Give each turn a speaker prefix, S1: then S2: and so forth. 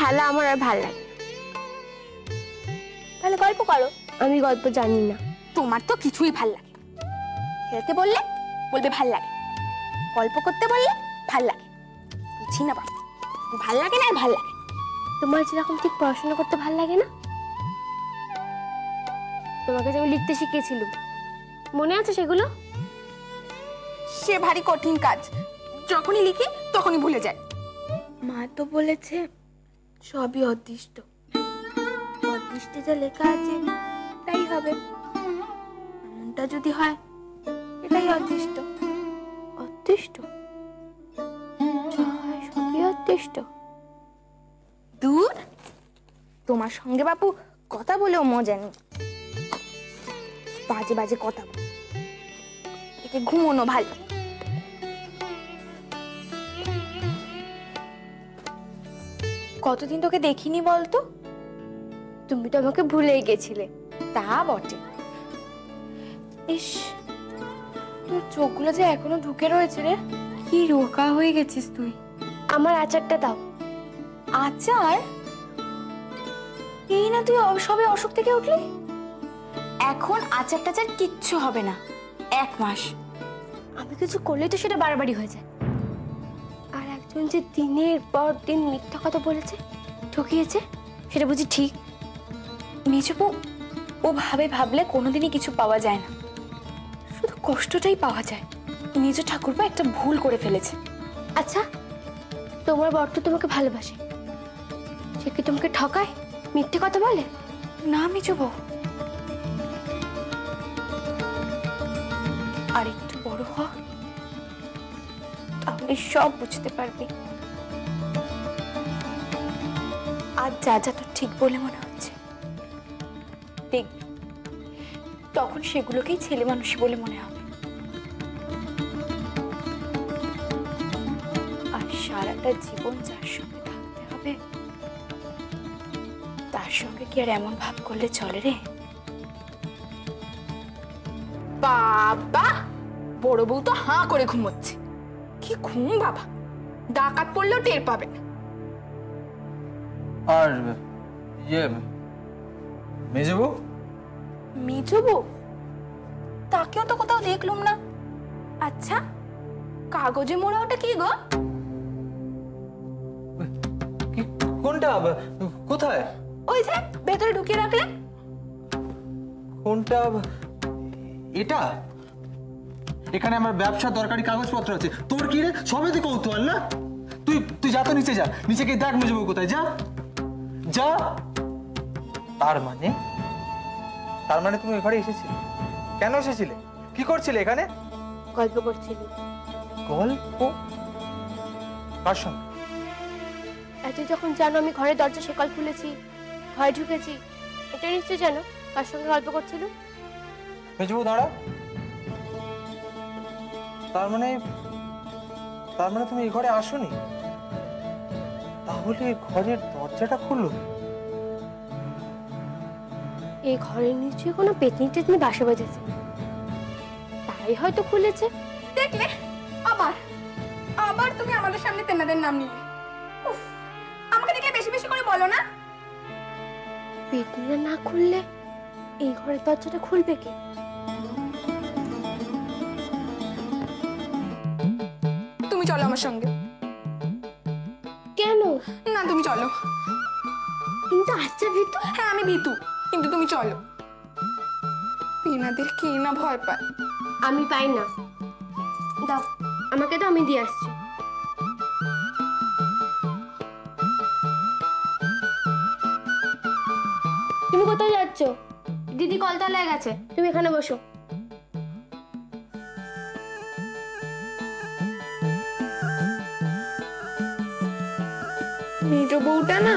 S1: খেলা আমার আর ভাল লাগে।
S2: তাহলে গল্প করো।
S1: আমি গল্প জানি না।
S2: তোমার তো কিছুই ভাল লাগে। খেলতে বললে বলবে ভাল লাগে, গল্প করতে বললে ভাল লাগে। বুঝি না বাবা, ভাল লাগে না আর ভাল লাগে।
S1: তোমার যেরকম ঠিক পড়াশোনা করতে ভাল লাগে না? তোমাকে যে আমি লিখতে শিখিয়েছিলাম, মনে আছে সেগুলো?
S2: সে ভারী কঠিন কাজ, যখনই লিখি তখনই ভুলে যায়। মা তো বলেছে সবই অদৃষ্ট, অদৃষ্টে যা লেখা আছে তাই হবে। এমনটা যদি হয় এটাই অদৃষ্ট।
S1: অদৃষ্ট? যা হয় সবই অদৃষ্ট।
S2: দূর, তোমার সঙ্গে বাপু কথা বলেও মজা নেই। বাজে বাজে কথা বল, একে ঘুমোনো ভালো। কতদিন তোকে দেখিনি বলতো?
S1: তুমি তো আমাকে ভুলেই গেছিলে।
S2: তা বটে। ইস, তোর চোখগুলো যে এখনো ঢুকে রয়েছে রে। কি রোগা হয়ে গেছিস তুই।
S1: আমার আচারটা দাও।
S2: আচার? এই না তুই সবে অসুখ থেকে উঠলি। এখন আচার টাচার কিচ্ছু হবে না, 1 মাস।
S1: আমি কিছু করলেই তো সেটা বাড়াবাড়ি হয়ে যায়। আর একজন যে দিনের পর দিন মিথ্যা কথা বলেছে, ঠকিয়েছে, সেটা বুঝি ঠিক?
S2: মেজবু ও ভাবলে কোনোদিনই কিছু পাওয়া যায় না, শুধু কষ্টটাই পাওয়া যায়। মেজ ঠাকুরপা একটা ভুল করে ফেলেছে।
S1: আচ্ছা, তোমার বর তো তোমাকে ভালোবাসে, সে কি তোমাকে ঠকায়, মিথ্যে কথা বলে?
S2: না মেজবু, আর একটু বড় হ, তাহলে সব বুঝতে পারবি। আজ যা যা তোর ঠিক বলে মনে হচ্ছে, দেখবি তখন সেগুলোকেই ছেলে মানুষ বলে মনে হবে। আর সারাটা জীবন যার সঙ্গে থাকতে হবে, তার সঙ্গে কি আর এমন ভাব করলে চলে রে? বাবা, বড় বউ তো হাঁ করে ঘুমোচ্ছে। কি ঘুম বাবা, ডাকাত পড়লেও টের পাবে না।
S3: আর ইয়ে মেজো বউ?
S2: মেজো বউ? তাকেও তো কোথাও দেখলুম না। আচ্ছা, কাগজে মোড়া ওটা কি গো?
S3: কোনটা? কোথায়?
S2: ওই যে ভেতরে ঢুকিয়ে রাখলে।
S3: কোনটা? এটা? এখানে আমার ব্যবসা দরকারি কাগজপত্র আছে, তোর কি রে? সবে তো কৌতূহল না? তুই যা তো নিচে যা, নিচে গিয়ে দেখ মেজো বউ কোথায়। যা যা। তার মানে তুমি এখানে এসেছিলে? কেন এসেছিলে? কি করছিলে এখানে?
S1: গল্প করছিল।
S3: গল্প? কার সঙ্গে?
S1: এত যখন জানো আমি ঘরের দরজা সেকল খুলেছি, ঘরে ঢুকেছি, এটা নিশ্চয় জানো কার সঙ্গে গল্প করছিল।
S3: মেজো বউ দাঁড়া। তার মানে তুমি এই ঘরে আসোনি? তাহলে ঘরের দরজাটা খুললো?
S1: এই ঘরের নিশ্চয়ই কোনো পেতনি টেতনি বাসা বাজেছে, তাই হয়তো খুলেছে।
S2: দেখলে, আবার আবার তুমি আমাদের সামনে তেনাদের নাম নিলে। উফ, আমাকে দেখলে বেশি বেশি করে বলো না।
S1: পেতনিরা না খুললে এই ঘরের দরজাটা খুলবে কে?
S2: তুমি চলো আমার সঙ্গে।
S1: কেন?
S2: না তুমি চলো।
S1: তুমি তো আচ্ছা ভীতু।
S2: হ্যাঁ আমি ভীতু, কিন্তু তুমি চলো। তেনাদের কে না ভয় পায়।
S1: আমি পাই না। দাও আমাকে, তো আমি দিয়ে আসছি। তুমি কোথায় যাচ্ছ? দিদি কলতলায় গেছে, তুমি এখানে বসো।
S2: মেজো বউটা না